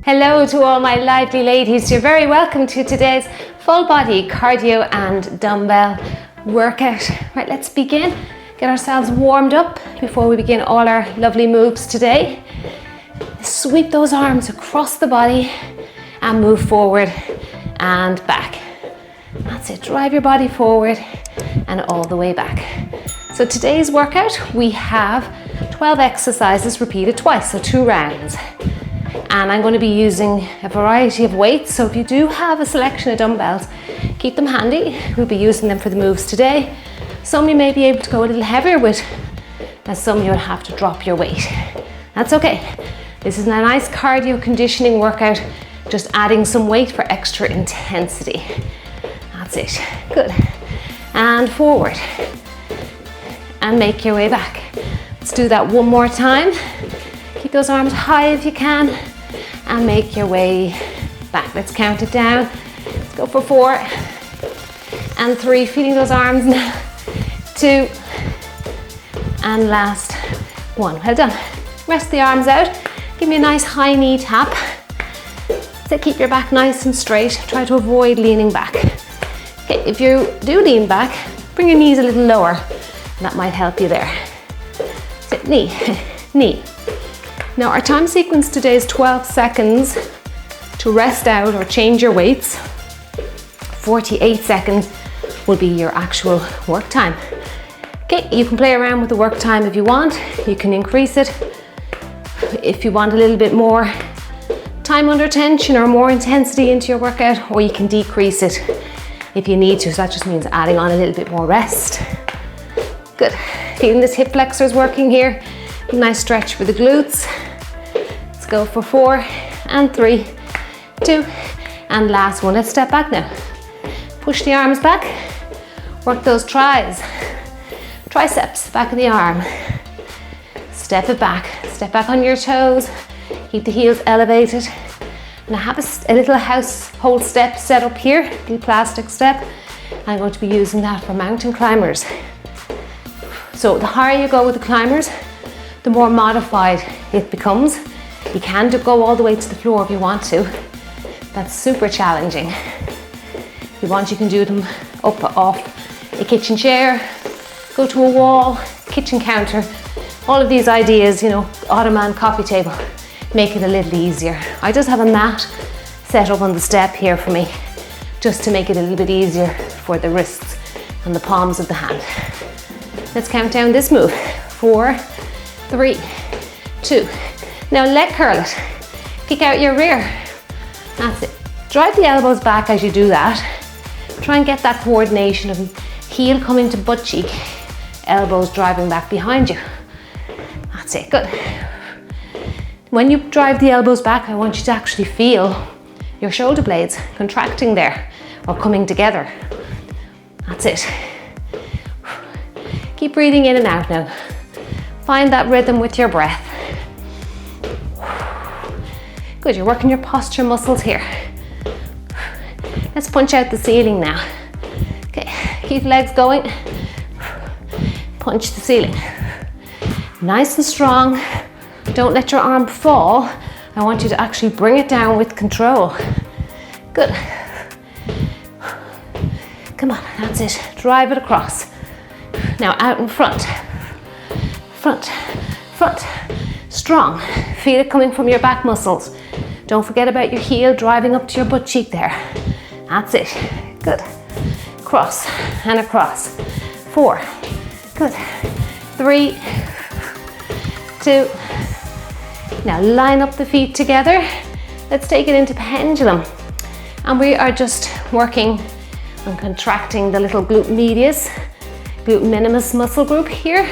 Hello to all my lively ladies. You're very welcome to today's full body cardio and dumbbell workout. Right, let's begin. Get ourselves warmed up before we begin all our lovely moves today. Sweep those arms across the body and move forward and back. That's it. Drive your body forward and all the way back. So today's workout, we have 12 exercises repeated twice, so 2 rounds. And I'm going to be using a variety of weights, so if you do have a selection of dumbbells, keep them handy. We'll be using them for the moves today. Some you may be able to go a little heavier with, and some you'll have to drop your weight. That's okay. This is a nice cardio conditioning workout, just adding some weight for extra intensity. That's it. Good. And forward. And make your way back. Let's do that one more time. Keep those arms high if you can. And make your way back. Let's count it down. Let's go for 4 and 3. Feeling those arms now. 2 and last 1. Well done. Rest the arms out. Give me a nice high knee tap. So keep your back nice and straight. Try to avoid leaning back. Okay, if you do lean back, bring your knees a little lower. That might help you there. So knee, knee. Now our time sequence today is 12 seconds to rest out or change your weights. 48 seconds will be your actual work time. Okay, you can play around with the work time if you want. You can increase it if you want a little bit more time under tension or more intensity into your workout, or you can decrease it if you need to. So that just means adding on a little bit more rest. Good. Feeling this hip flexors working here. Nice stretch for the glutes. Let's go for 4 and 3, 2, and last one. Let's step back now. Push the arms back. Work those triceps, back of the arm. Step it back. Step back on your toes. Keep the heels elevated. And I have a little household step set up here, a little plastic step. I'm going to be using that for mountain climbers. So the higher you go with the climbers, the more modified it becomes. You can go all the way to the floor if you want to. That's super challenging. If you want, you can do them up off a kitchen chair, go to a wall, kitchen counter. All of these ideas, you know, ottoman, coffee table, make it a little easier. I just have a mat set up on the step here for me, just to make it a little bit easier for the wrists and the palms of the hand. Let's count down this move. 4, 3, 2. Now leg curl it. Kick out your rear. That's it. Drive the elbows back as you do that. Try and get that coordination of heel coming to butt cheek, elbows driving back behind you. That's it. Good. When you drive the elbows back, I want you to actually feel your shoulder blades contracting there or coming together. That's it. Keep breathing in and out now. Find that rhythm with your breath. Good, you're working your posture muscles here. Let's punch out the ceiling now. Okay, keep the legs going. Punch the ceiling. Nice and strong. Don't let your arm fall. I want you to actually bring it down with control. Good. Come on, that's it. Drive it across. Now out in front. Front, front. Strong. Feel it coming from your back muscles. Don't forget about your heel driving up to your butt cheek there. That's it. Good. Cross and across. 4. Good. 3, 2. Now line up the feet together. Let's take it into pendulum. And we are just working on contracting the little glute medius, glute minimus muscle group here.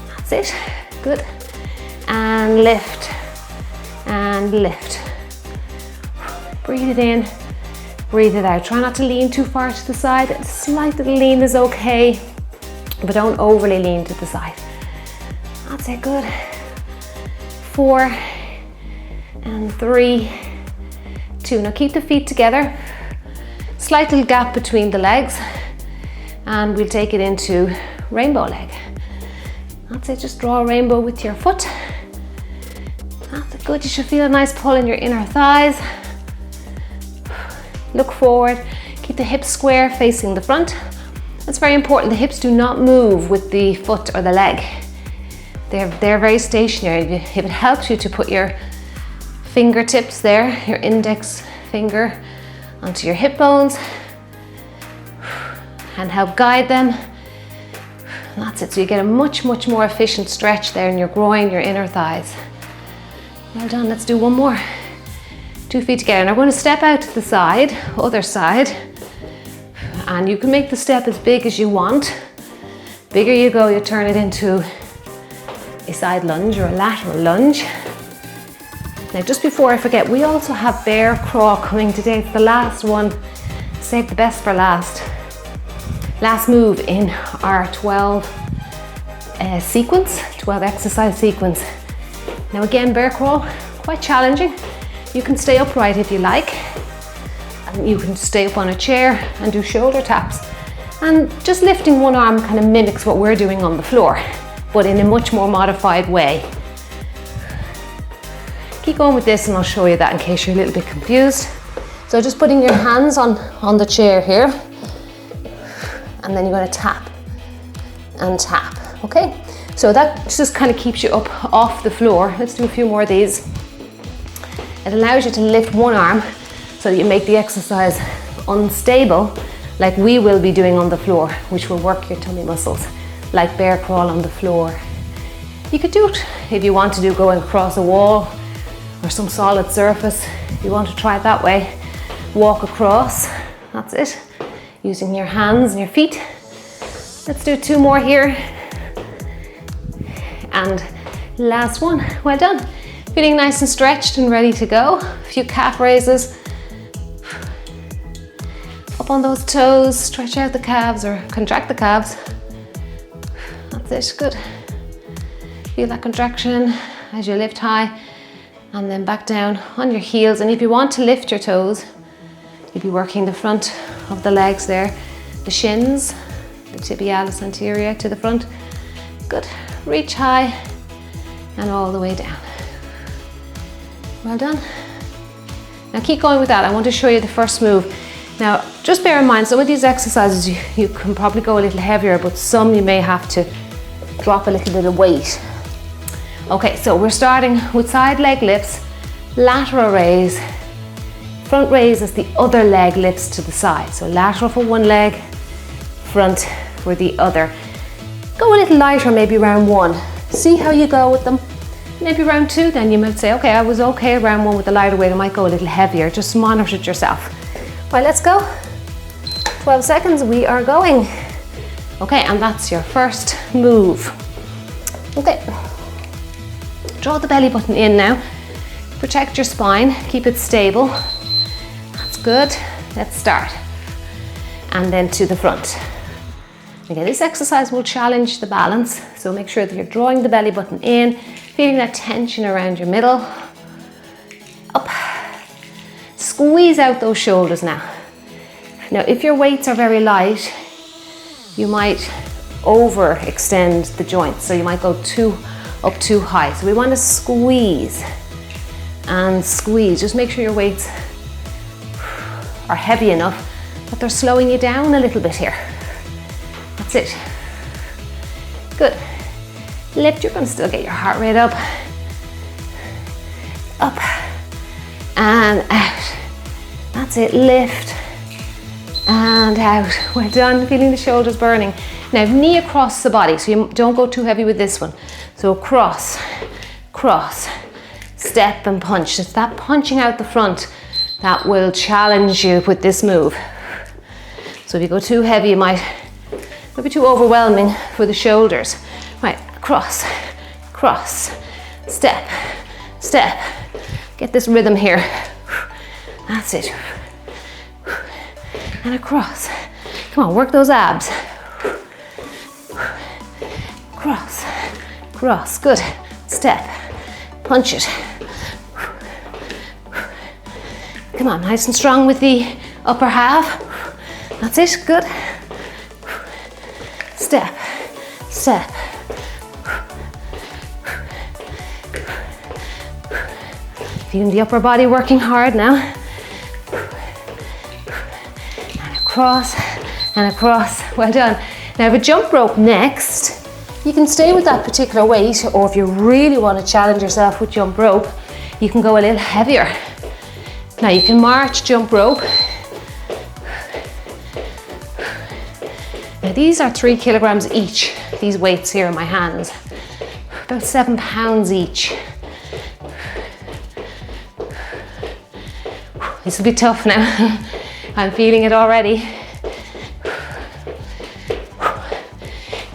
That's it. Good. And lift. And lift. Breathe it in. Breathe it out. Try not to lean too far to the side. A slight little lean is okay, but don't overly lean to the side. That's it. Good. 4 and 3, 2. Now keep the feet together. Slight little gap between the legs, and we'll take it into rainbow leg. That's it. Just draw a rainbow with your foot. That's it. Good, you should feel a nice pull in your inner thighs. Look forward, keep the hips square facing the front. That's very important, the hips do not move with the foot or the leg. They're very stationary. If it helps you to put your fingertips there, your index finger onto your hip bones and help guide them. That's it, so you get a much more efficient stretch there in your groin, your inner thighs. Well done, let's do one more. 2 feet together. Now we're going to step out to the side, other side, and you can make the step as big as you want. Bigger you go, you turn it into a side lunge or a lateral lunge. Now just before I forget, we also have bear crawl coming today. It's the last one, save the best for last. Last move in our 12 exercise sequence. Now again, bear crawl, quite challenging. You can stay upright if you like, and you can stay up on a chair and do shoulder taps. And just lifting one arm kind of mimics what we're doing on the floor, but in a much more modified way. Keep going with this and I'll show you that in case you're a little bit confused. So just putting your hands on the chair here, and then you're going to tap and tap, okay? So that just kind of keeps you up off the floor. Let's do a few more of these. It allows you to lift one arm so that you make the exercise unstable, like we will be doing on the floor, which will work your tummy muscles, like bear crawl on the floor. You could do it if you want to do going across a wall or some solid surface. If you want to try it that way, walk across, that's it, using your hands and your feet. Let's do 2 more here. And last one, well done. Feeling nice and stretched and ready to go. A few calf raises. Up on those toes, stretch out the calves or contract the calves. That's it, good. Feel that contraction as you lift high and then back down on your heels. And if you want to lift your toes, you'll be working the front of the legs there, the shins, the tibialis anterior to the front. Good, reach high and all the way down. Well done. Now keep going with that. I want to show you the first move. Now just bear in mind, some of these exercises you can probably go a little heavier, but some you may have to drop a little bit of weight. Okay, so we're starting with side leg lifts, lateral raise, front raise as the other leg lifts to the side. So lateral for one leg, front for the other. Go a little lighter, maybe round 1. See how you go with them. Maybe round 2, then you might say, okay, I was okay round 1 with the lighter weight, I might go a little heavier. Just monitor it yourself. Right, let's go. 12 seconds, we are going. Okay, and that's your first move. Okay, draw the belly button in now. Protect your spine, keep it stable. That's good. Let's start. And then to the front. Again, this exercise will challenge the balance, so make sure that you're drawing the belly button in, feeling that tension around your middle. Up. Squeeze out those shoulders now. Now, if your weights are very light, you might overextend the joints, so you might go up too high. So we want to squeeze and squeeze. Just make sure your weights are heavy enough that they're slowing you down a little bit here. That's it. Good. Lift, you're going to still get your heart rate up. Up and out. That's it, lift and out. Well done, feeling the shoulders burning. Now knee across the body, so you don't go too heavy with this one. So cross, cross, step and punch. It's that punching out the front that will challenge you with this move. So if you go too heavy, it might be too overwhelming for the shoulders. Right, cross, cross, step, step. Get this rhythm here. That's it. And across. Come on, work those abs. Cross, cross, good. Step, punch it. Come on, nice and strong with the upper half. That's it, good. Step, step. Feeling the upper body working hard now. And across and across. Well done. Now I have a jump rope next. You can stay with that particular weight, or if you really want to challenge yourself with jump rope, you can go a little heavier. Now you can march jump rope. Now these are 3 kilograms each, these weights here in my hands. About 7 pounds each. This will be tough now. I'm feeling it already.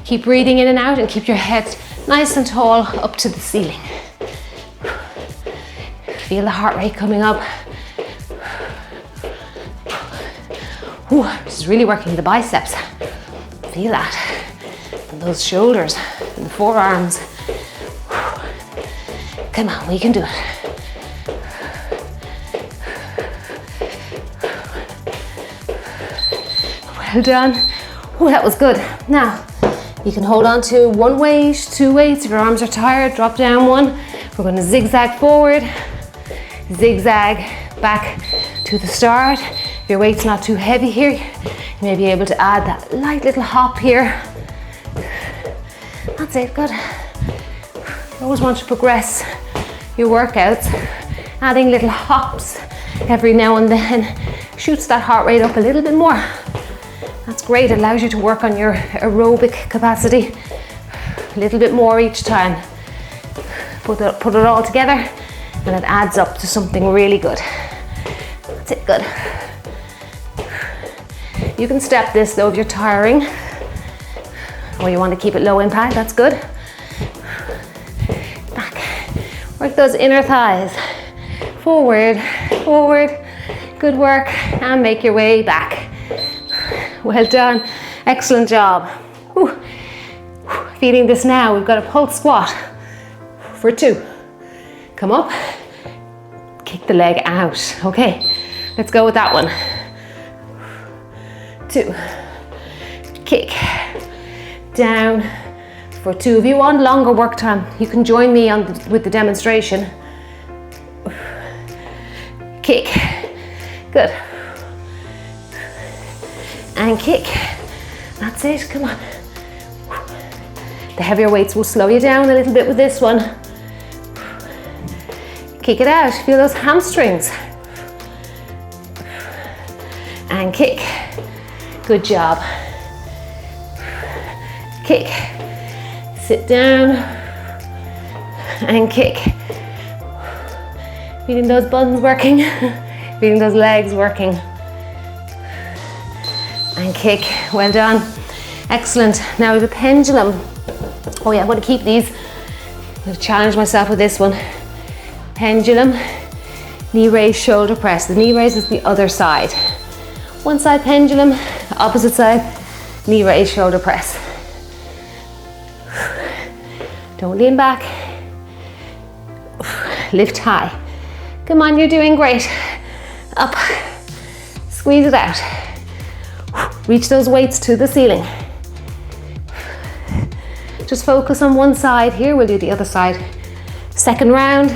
Keep breathing in and out and keep your head nice and tall up to the ceiling. Feel the heart rate coming up. Ooh, this is really working the biceps. Feel that. And those shoulders and the forearms. Come on, we can do it. Well done. Oh, that was good. Now, you can hold on to 1 weight, 2 weights. If your arms are tired, drop down 1. We're going to zigzag forward, zigzag back to the start. If your weight's not too heavy here, you may be able to add that light little hop here. That's it, good. You always want to progress your workouts. Adding little hops every now and then shoots that heart rate up a little bit more. That's great, it allows you to work on your aerobic capacity a little bit more each time. Put it all together and it adds up to something really good. That's it, good. You can step this though if you're tiring or you want to keep it low impact, that's good. Back, work those inner thighs. Forward, forward, good work, and make your way back. Well done, excellent job. Whew. Feeling this now, we've got a pulse squat for 2. Come up, kick the leg out. Okay, let's go with that one. 2, kick, down for 2. If you want longer work time, you can join me with the demonstration. Kick, good. And kick, that's it, come on. The heavier weights will slow you down a little bit with this one. Kick it out, feel those hamstrings. And kick, good job. Kick, sit down, and kick. Feeling those buns working, feeling those legs working. And kick, well done, excellent. Now we have a pendulum. Oh yeah, I'm going to keep these. I'm going to challenge myself with this one. Pendulum, knee raise, shoulder press. The knee raise is the other side. One side pendulum, opposite side, knee raise, shoulder press. Don't lean back. Lift high. Come on, you're doing great. Up, squeeze it out. Reach those weights to the ceiling. Just focus on one side here, we'll do the other side. Second round.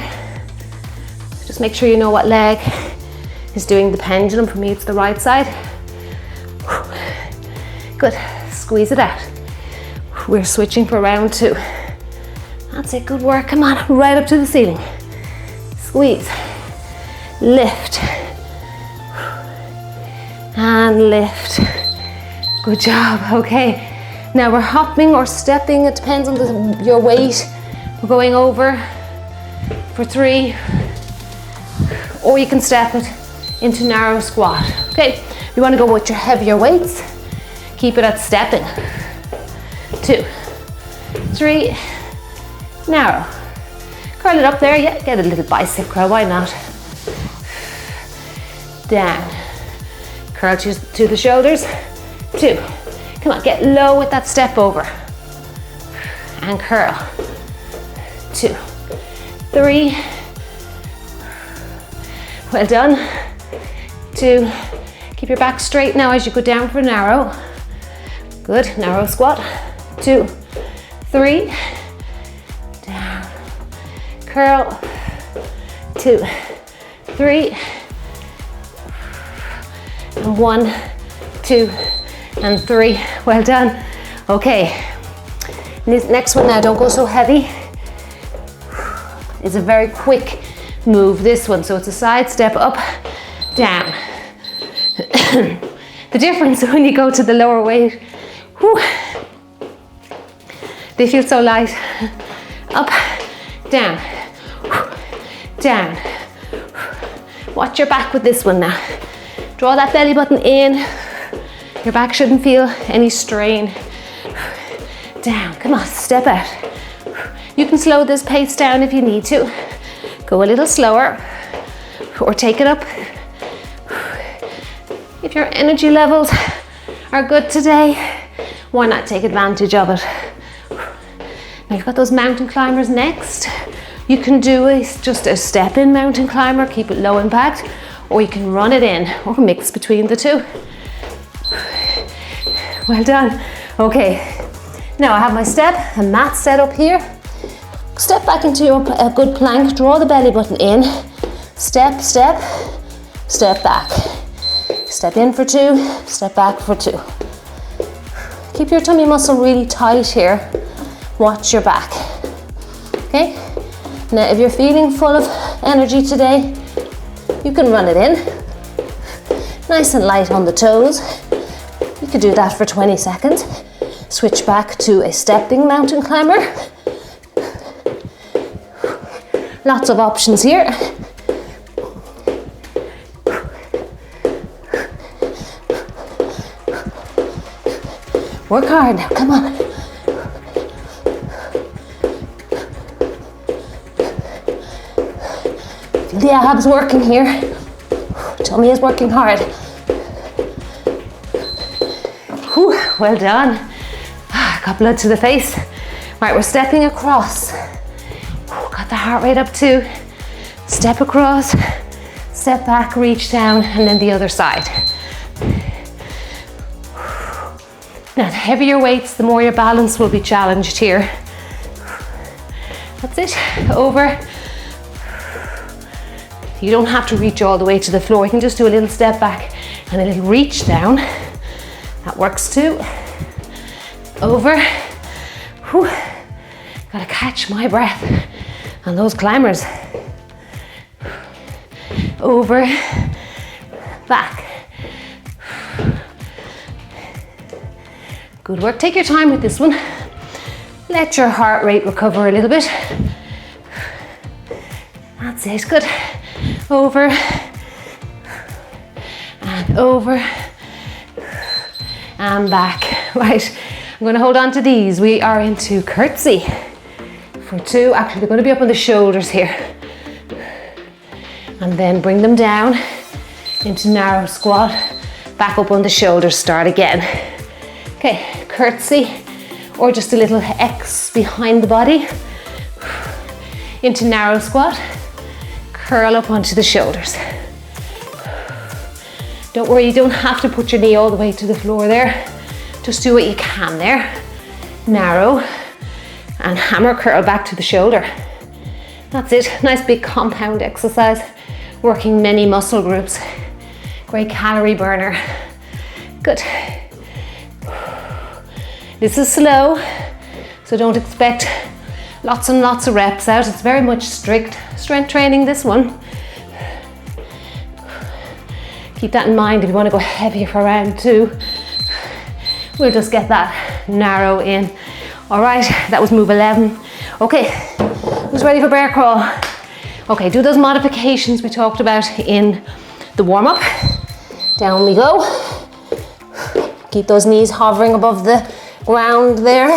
Just make sure you know what leg is doing the pendulum. For me, it's the right side. Good, squeeze it out. We're switching for round 2. That's it, good work, come on, right up to the ceiling. Squeeze, lift, and lift. Good job, okay. Now we're hopping or stepping, it depends on your weight. We're going over for 3, or you can step it into narrow squat. Okay, you want to go with your heavier weights, keep it at stepping. 2, 3, narrow. Curl it up there, yeah, get a little bicep curl, why not? Down, curl to the shoulders. 2, come on, get low with that step over. And curl. 2, 3, well done. 2, keep your back straight now as you go down for narrow. Good, narrow squat. 2, 3, down, curl. 2, 3, and 1, 2, and 3. Well done. Okay, this next one now, don't go so heavy. It's a very quick move, this one. So it's a side step up, down. The difference when you go to the lower weight, whew, they feel so light. Up, down, down. Watch your back with this one now. Draw that belly button in. Your back shouldn't feel any strain. Down, come on, step out. You can slow this pace down if you need to. Go a little slower or take it up. If your energy levels are good today, why not take advantage of it? Now you've got those mountain climbers next. You can do just a step in mountain climber, keep it low impact, or you can run it in or mix between the two. Well done. Okay, now I have my step and mat set up here. Step back into a good plank, draw the belly button in, step, step, step back. Step in for 2, step back for 2. Keep your tummy muscle really tight here. Watch your back. Okay? Now if you're feeling full of energy today, you can run it in. Nice and light on the toes. You could do that for 20 seconds. Switch back to a stepping mountain climber. Lots of options here. Work hard now, come on. Feel the abs working here. Tummy is working hard. Whew, well done. Got blood to the face. Right, we're stepping across. Got the heart rate up too. Step across, step back, reach down, and then the other side. Now, the heavier weights, the more your balance will be challenged here. That's it, over. You don't have to reach all the way to the floor. You can just do a little step back and a little reach down. That works too. Over. Whew. Gotta catch my breath on those climbers. Over, back. Good work. Take your time with this one. Let your heart rate recover a little bit. That's it. Good. Over and over and back. Right. I'm going to hold on to these. We are into curtsy for 2. Actually, they're going to be up on the shoulders here. And then bring them down into narrow squat. Back up on the shoulders. Start again. Okay, curtsy, or just a little X behind the body. Into narrow squat. Curl up onto the shoulders. Don't worry, you don't have to put your knee all the way to the floor there. Just do what you can there. Narrow and hammer curl back to the shoulder. That's it. Nice big compound exercise. Working many muscle groups. Great calorie burner. Good. This is slow, so don't expect lots and lots of reps out. It's very much strict strength training, this one. Keep that in mind if you want to go heavier for round 2. We'll just get that narrow in. All right, that was move 11. Okay, who's ready for bear crawl? Okay, do those modifications we talked about in the warm-up. Down we go. Keep those knees hovering above the ground there.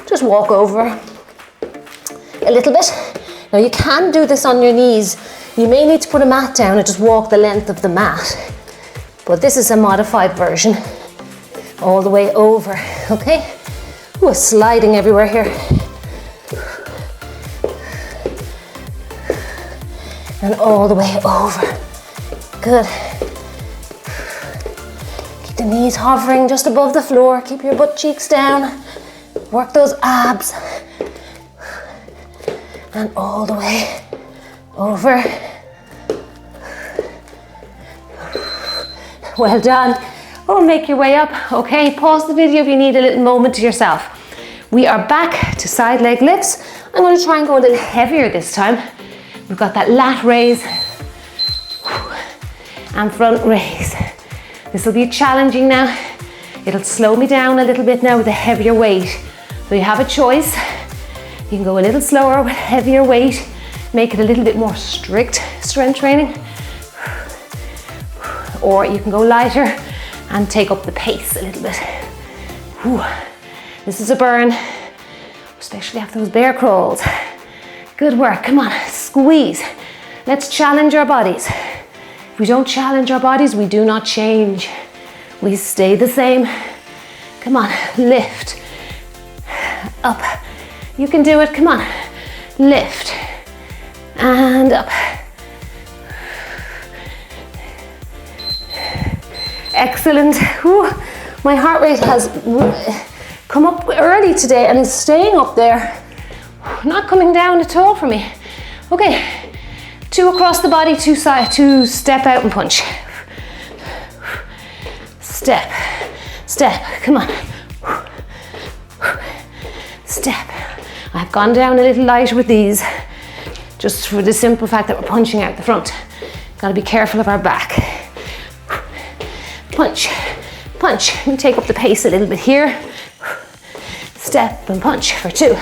Just walk over a little bit. Now you can do this on your knees. You may need to put a mat down and just walk the length of the mat. But this is a modified version. All the way over, okay? Ooh, sliding everywhere here. And all the way over. Good. Keep the knees hovering just above the floor. Keep your butt cheeks down. Work those abs. and all the way over. Well done. Oh, make your way up. Okay, pause the video if you need a little moment to yourself. We are back to side leg lifts. I'm going to try and go a little heavier this time. We've got that lat raise and front raise. This will be challenging now. It'll slow me down a little bit now with a heavier weight. So you have a choice. You can go a little slower with heavier weight, make it a little bit more strict strength training. Or you can go lighter and take up the pace a little bit. Whew. This is a burn, especially after those bear crawls. Good work, come on, squeeze. Let's challenge our bodies. If we don't challenge our bodies, we do not change. We stay the same. Come on, lift, up. You can do it, come on. Lift, and up. Excellent. Whew. My heart rate has come up early today and is staying up there. Not coming down at all for me. Okay, 2 across the body, 2 side, 2 step out and punch. Step, step, come on. Step. I've gone down a little lighter with these, just for the simple fact that we're punching out the front. Gotta be careful of our back. Punch, punch, and take up the pace a little bit here. Step and punch for 2.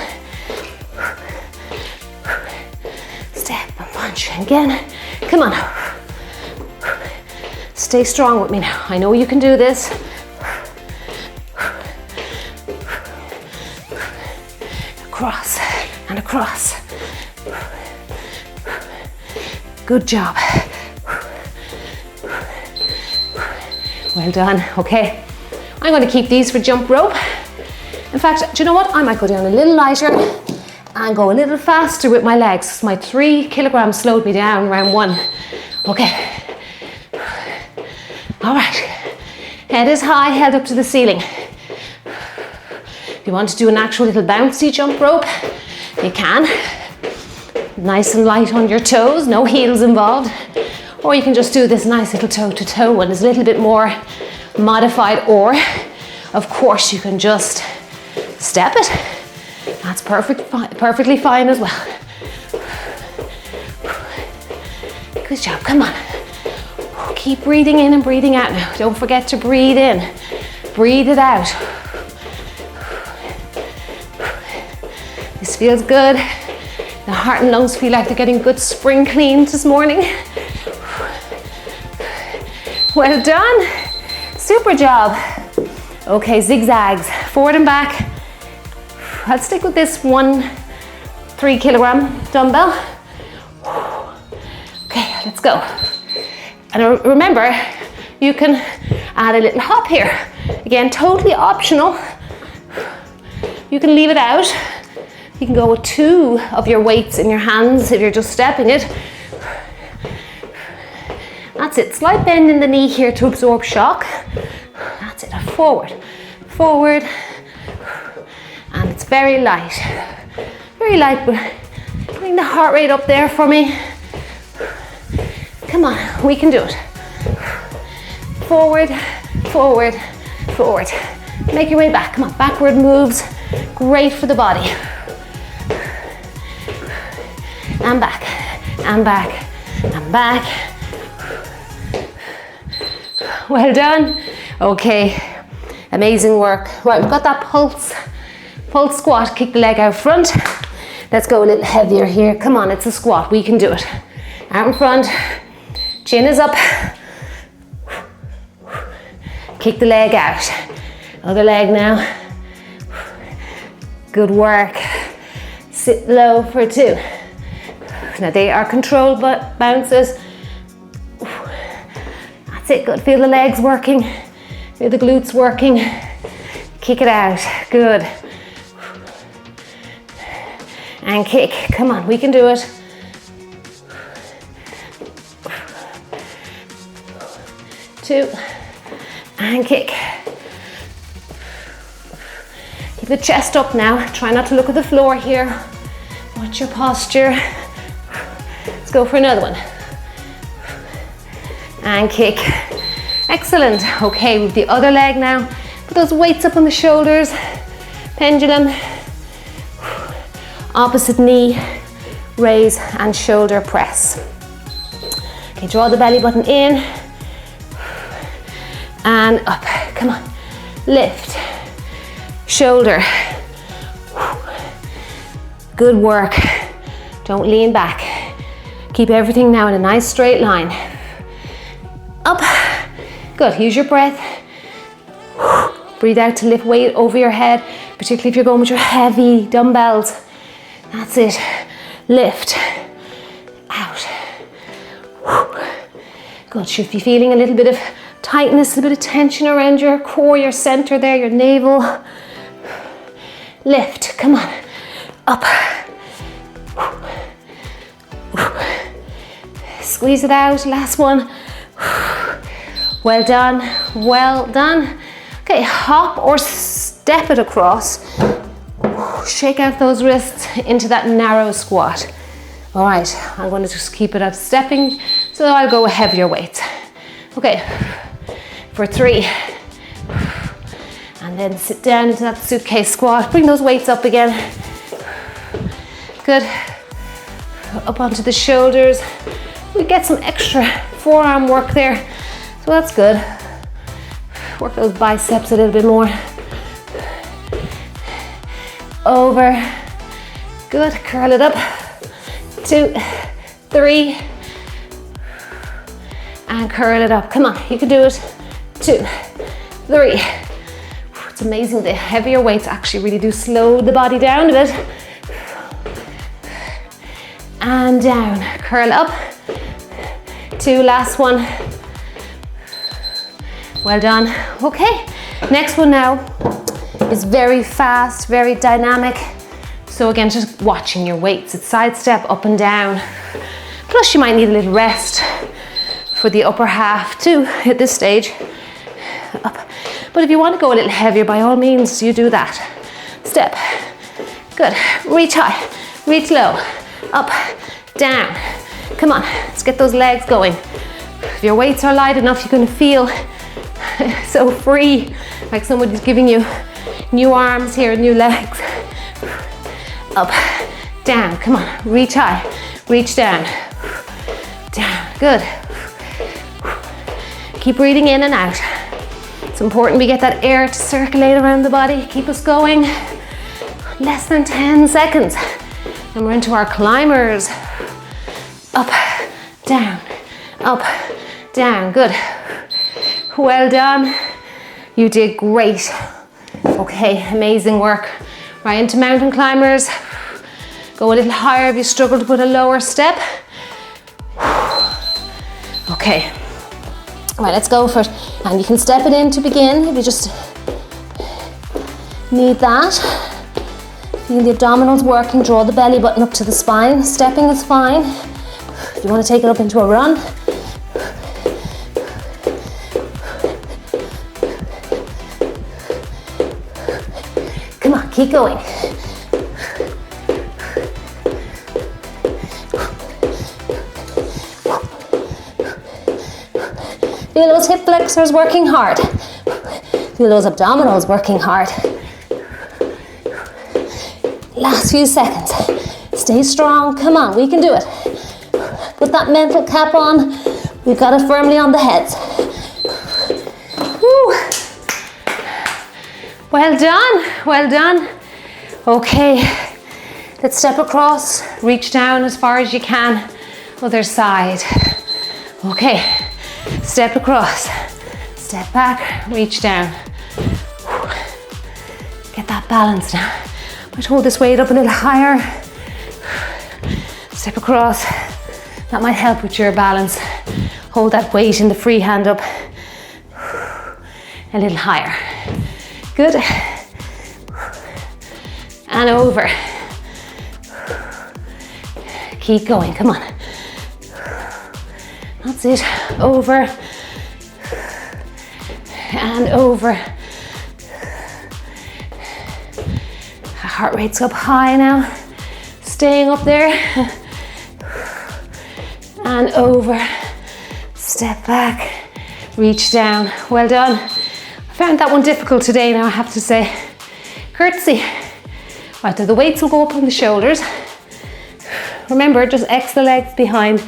Step and punch again. Come on. Stay strong with me now. I know you can do this. Across and across. Good job. Well done. Okay, I'm going to keep these for jump rope. In fact, do you know what? I might go down a little lighter and go a little faster with my legs. My 3 kilograms slowed me down round 1. Okay. All right. Head is high, head up to the ceiling. If you want to do an actual little bouncy jump rope, you can. Nice and light on your toes, no heels involved. Or you can just do this nice little toe to toe one. It's a little bit more modified, or of course you can just step it. That's perfectly fine as well. Good job, come on. Keep breathing in and breathing out now. Don't forget to breathe in, breathe it out. This feels good. The heart and lungs feel like they're getting good spring cleans this morning. Well done. Super job. Okay, zigzags, forward and back. I'll stick with this 1 3 kilogram dumbbell. Okay, let's go. And remember, you can add a little hop here. Again, totally optional. You can leave it out. You can go with 2 of your weights in your hands if you're just stepping it. That's it, slight bend in the knee here to absorb shock. That's it, forward, forward. And it's very light, but bring the heart rate up there for me. Come on, we can do it. Forward, forward, forward. Make your way back, come on, backward moves. Great for the body. And back, and back, and back. Well done. Okay, amazing work. Right, we've got that pulse squat. Kick the leg out front. Let's go a little heavier here. Come on, it's a squat. We can do it. Out in front. Chin is up. Kick the leg out. Other leg now. Good work. Sit low for 2. Now they are controlled bounces. That's it, good. Feel the legs working. Feel the glutes working. Kick it out, good. And kick, come on, we can do it. Two, and kick. Keep the chest up now. Try not to look at the floor here. Watch your posture. Let's go for another one. And kick. Excellent. Okay, with the other leg now. Put those weights up on the shoulders. Pendulum. Opposite knee, raise and shoulder press. Okay, draw the belly button in and up. Come on. Lift. Shoulder. Good work. Don't lean back. Keep everything now in a nice straight line. Up. Good. Use your breath. Breathe out to lift weight over your head, particularly if you're going with your heavy dumbbells. That's it. Lift. Out. Good. Should be feeling a little bit of tightness, a bit of tension around your core, your center there, your navel. Lift. Come on. Up. Squeeze it out. Last one. Well done. Well done. Okay, hop or step it across. Shake out those wrists into that narrow squat. All right, I'm going to just keep it at stepping, so I'll go with heavier weights. Okay, for 3. And then sit down into that suitcase squat. Bring those weights up again. Good. Up onto the shoulders. We get some extra forearm work there, so that's good. Work those biceps a little bit more. Over. Good. Curl it up. 2, 3. And curl it up. Come on, you can do it. 2, 3. It's amazing, the heavier weights actually really do slow the body down a bit. And down. Curl up. 2, last one. Well done. Okay, next one now is very fast, very dynamic. So again, just watching your weights. It's side step up and down. Plus you might need a little rest for the upper half too at this stage. Up. But if you want to go a little heavier, by all means, you do that. Step. Good. Reach high, reach low, up, down. Come on, let's get those legs going. If your weights are light enough, you're going to feel so free, like somebody's giving you new arms here, new legs. Up, down, come on, reach high, reach down, down, good. Keep breathing in and out. It's important we get that air to circulate around the body, keep us going. Less than 10 seconds. And we're into our climbers. Up, down, good. Well done. You did great. Okay, amazing work. Right into mountain climbers. Go a little higher if you struggle to put a lower step. Okay. All right, let's go for it. And you can step it in to begin if you just need that. Feel the abdominals working, draw the belly button up to the spine. Stepping is fine. If you want to take it up into a run. Come on, keep going. Feel those hip flexors working hard. Feel those abdominals working hard. Last few seconds. Stay strong. Come on, we can do it. Put that mental cap on. We've got it firmly on the heads. Woo. Well done, well done. Okay, let's step across, reach down as far as you can. Other side. Okay, step across, step back, reach down. Get that balance now. Might hold this weight up a little higher. Step across. That might help with your balance. Hold that weight in the free hand up. A little higher. Good. And over. Keep going, come on. That's it. Over. And over. Heart rate's up high now. Staying up there. And over. Step back. Reach down. Well done. I found that one difficult today now, I have to say. Curtsy. Right, so the weights will go up on the shoulders. Remember, just X the legs behind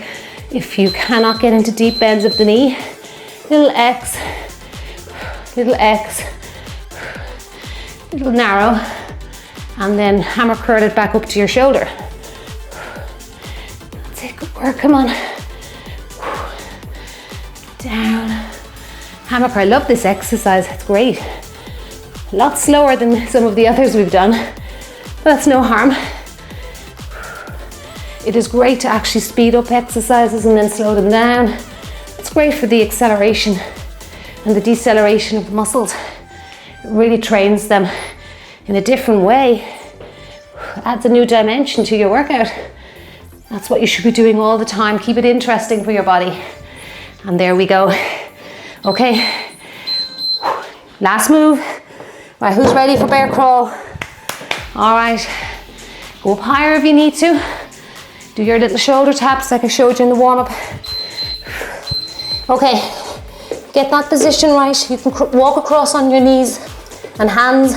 if you cannot get into deep bends of the knee. Little X, little narrow, and then hammer curl it back up to your shoulder. That's it, good work, come on. Down, hammer curl. I love this exercise, it's great. A lot slower than some of the others we've done, but that's no harm. It is great to actually speed up exercises and then slow them down. It's great for the acceleration and the deceleration of the muscles. It really trains them in a different way. Adds a new dimension to your workout. That's what you should be doing all the time. Keep it interesting for your body. And there we go. Okay, last move. Right, who's ready for bear crawl? All right, go up higher if you need to. Do your little shoulder taps like I showed you in the warm-up. Okay, get that position right. You can walk across on your knees and hands.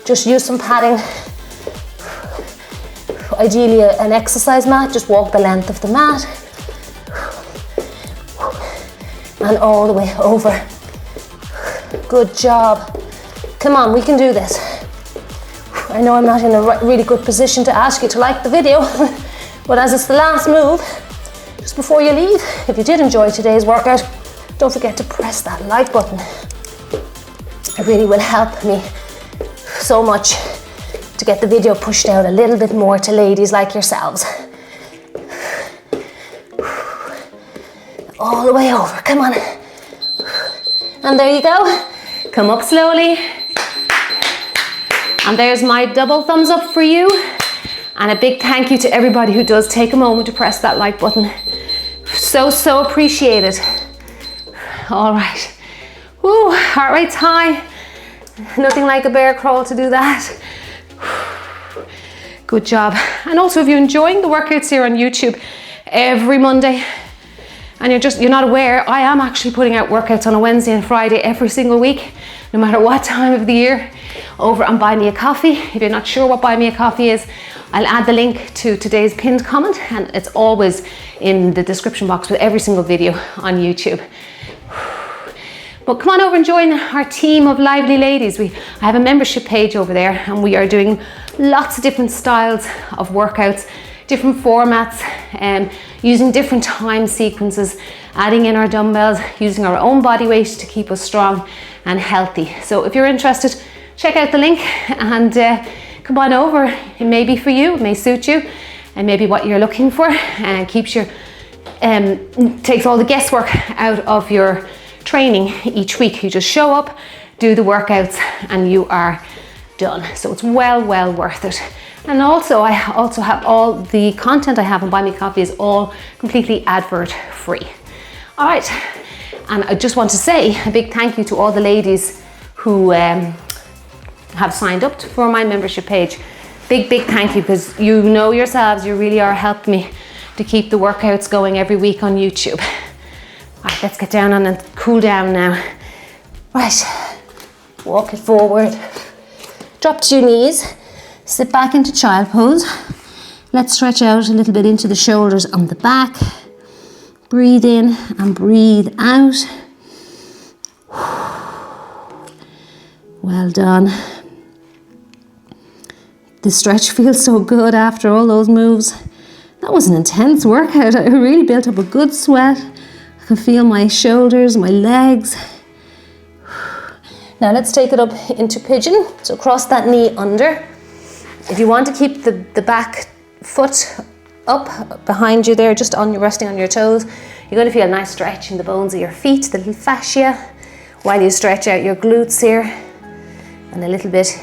Just use some padding. Ideally an exercise mat, just walk the length of the mat. And all the way over. Good job. Come on, we can do this. I know I'm not in a really good position to ask you to like the video, but as it's the last move, just before you leave, if you did enjoy today's workout, don't forget to press that like button. It really will help me so much to get the video pushed out a little bit more to ladies like yourselves. All the way over, come on. And there you go. Come up slowly. And there's my double thumbs up for you. And a big thank you to everybody who does take a moment to press that like button. So appreciated. All right. Woo, heart rate's high. Nothing like a bear crawl to do that. Good job. And also, if you're enjoying the workouts here on YouTube every Monday, and you're not aware, I am actually putting out workouts on a Wednesday and Friday every single week, no matter what time of the year, over on Buy Me a Coffee. If you're not sure what Buy Me a Coffee is, I'll add the link to today's pinned comment, and it's always in the description box with every single video on YouTube. But come on over and join our team of lively ladies. I have a membership page over there, and we are doing lots of different styles of workouts, different formats, using different time sequences, adding in our dumbbells, using our own body weight to keep us strong and healthy. So if you're interested, check out the link and come on over. It may be for you, it may suit you, and maybe what you're looking for, and keeps your takes all the guesswork out of your training each week. You just show up, do the workouts, and you are done. So it's well worth it. And also, I also have all the content I have on Buy Me Coffee is all completely advert free. All right, and I just want to say a big thank you to all the ladies who have signed up for my membership page. Big thank you, because you know yourselves, you really are helping me to keep the workouts going every week on YouTube. All right, let's get down and cool down now. Right, walk it forward. Drop to your knees. Sit back into child pose. Let's stretch out a little bit into the shoulders and the back. Breathe in and breathe out. Well done. The stretch feels so good after all those moves. That was an intense workout. I really built up a good sweat. I can feel my shoulders, my legs. Now let's take it up into pigeon. So cross that knee under. If you want to keep the back foot up behind you there, just resting on your toes, you're going to feel a nice stretch in the bones of your feet, the little fascia, while you stretch out your glutes here, and a little bit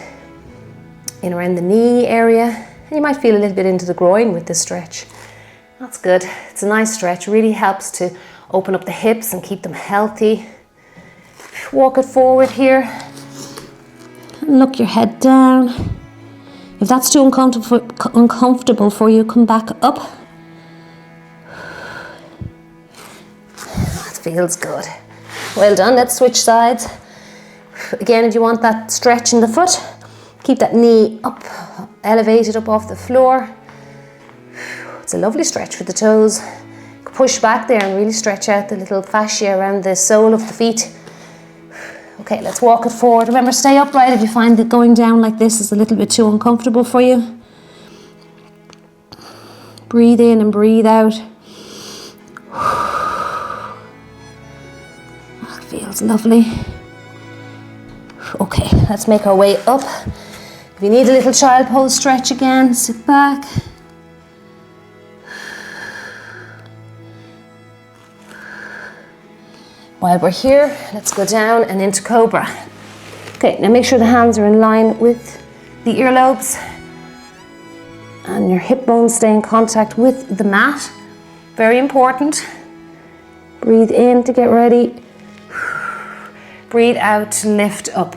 in around the knee area. And you might feel a little bit into the groin with this stretch. That's good. It's a nice stretch. Really helps to open up the hips and keep them healthy. Walk it forward here. And look your head down. If that's too uncomfortable for you, come back up. That feels good. Well done. Let's switch sides. Again, if you want that stretch in the foot, keep that knee up, elevated up off the floor. It's a lovely stretch for the toes. Push back there and really stretch out the little fascia around the sole of the feet. Okay, let's walk it forward. Remember, stay upright if you find that going down like this is a little bit too uncomfortable for you. Breathe in and breathe out. That feels lovely. Okay, let's make our way up. If you need a little child pose stretch again, sit back. While we're here, let's go down and into Cobra. Okay, now make sure the hands are in line with the earlobes and your hip bones stay in contact with the mat. Very important. Breathe in to get ready. Breathe out to lift up.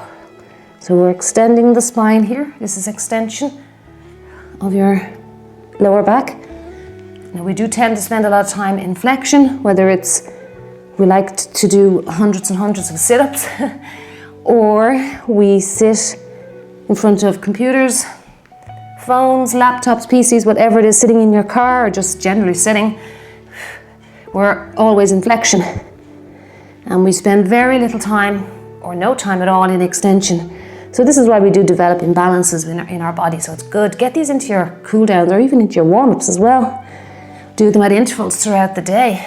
So we're extending the spine here. This is extension of your lower back. Now we do tend to spend a lot of time in flexion, whether it's we like to do hundreds and hundreds of sit-ups or we sit in front of computers, phones, laptops, PCs, whatever it is, sitting in your car or just generally sitting. We're always in flexion and we spend very little time or no time at all in extension. So this is why we do develop imbalances in our body. So it's good. Get these into your cool downs or even into your warm-ups as well. Do them at intervals throughout the day.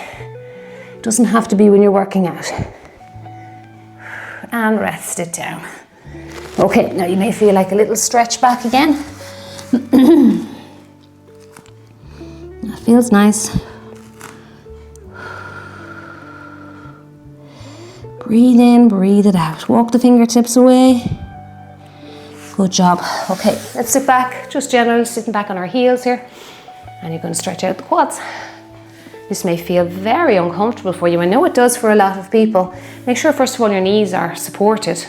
Doesn't have to be when you're working out. And rest it down. Okay, now you may feel like a little stretch back again. That feels nice. Breathe in, breathe it out. Walk the fingertips away. Good job. Okay, let's sit back, just generally sitting back on our heels here. And you're going to stretch out the quads. This may feel very uncomfortable for you. I know it does for a lot of people. Make sure first of all your knees are supported.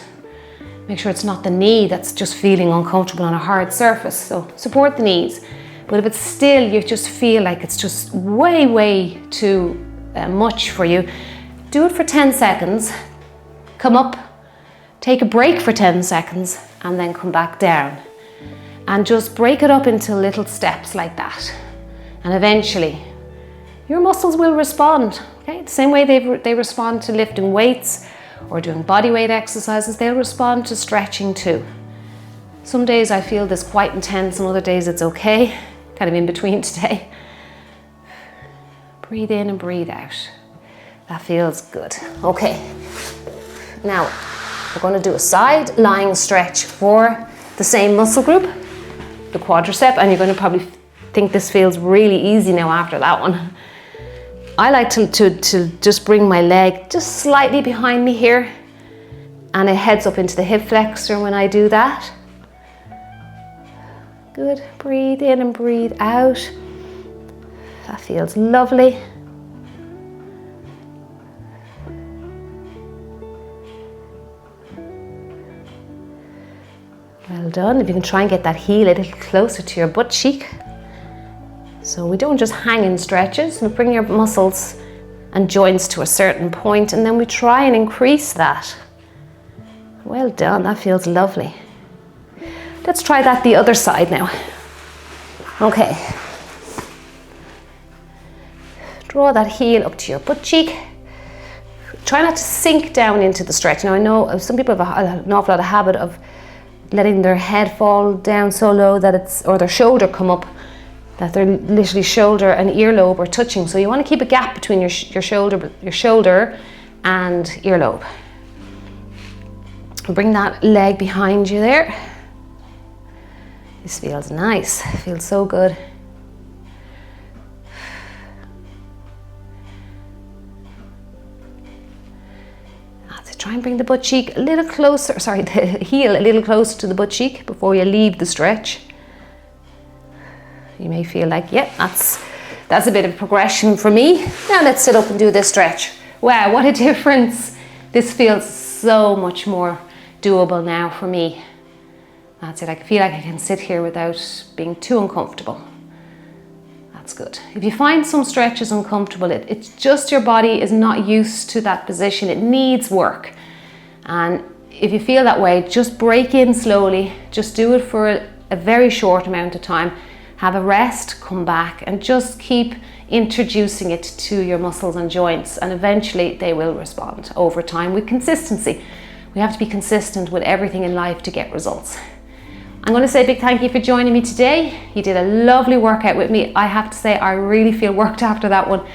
Make sure it's not the knee that's just feeling uncomfortable on a hard surface. So support the knees. But if it's still, you just feel like it's just way too much for you, do it for 10 seconds. Come up, take a break for 10 seconds and then come back down. And just break it up into little steps like that. And eventually, your muscles will respond, okay? The same way they respond to lifting weights or doing body weight exercises, they'll respond to stretching too. Some days I feel this quite intense and other days it's okay, kind of in between today. Breathe in and breathe out. That feels good. Okay, now we're going to do a side lying stretch for the same muscle group, the quadricep, and you're going to probably think this feels really easy now after that one. I like to just bring my leg just slightly behind me here and it heads up into the hip flexor when I do that. Good, breathe in and breathe out. That feels lovely. Well done. If you can try and get that heel a little closer to your butt cheek. So we don't just hang in stretches, we bring your muscles and joints to a certain point and then we try and increase that. Well done, that feels lovely. Let's try that the other side now. Okay. Draw that heel up to your butt cheek. Try not to sink down into the stretch. Now I know some people have an awful lot of habit of letting their head fall down so low that it's, or their shoulder come up, that their literally shoulder and earlobe are touching. So you want to keep a gap between your shoulder and earlobe. Bring that leg behind you there. This feels nice, feels so good. So try and bring the butt cheek a little closer, sorry, the heel a little closer to the butt cheek before you leave the stretch. You may feel like, yeah, that's a bit of progression for me. Now let's sit up and do this stretch. Wow, what a difference. This feels so much more doable now for me. That's it. I feel like I can sit here without being too uncomfortable. That's good. If you find some stretches uncomfortable, it's just your body is not used to that position. It needs work. And if you feel that way, just break in slowly. Just do it for a very short amount of time. Have a rest, come back, and just keep introducing it to your muscles and joints, and eventually they will respond over time with consistency. We have to be consistent with everything in life to get results. I'm going to say a big thank you for joining me today. You did a lovely workout with me. I have to say I really feel worked after that one.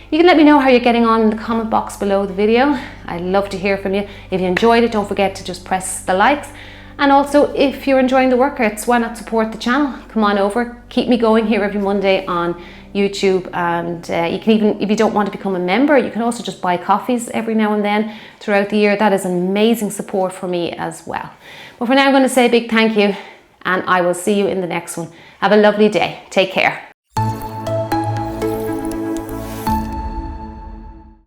You can let me know how you're getting on in the comment box below the video. I'd love to hear from you. If you enjoyed it, don't forget to just press the likes. And also, if you're enjoying the workouts, why not support the channel? Come on over, keep me going here every Monday on YouTube. And you can even, if you don't want to become a member, you can also just buy coffees every now and then throughout the year. That is amazing support for me as well. But for now, I'm going to say a big thank you, and I will see you in the next one. Have a lovely day. Take care.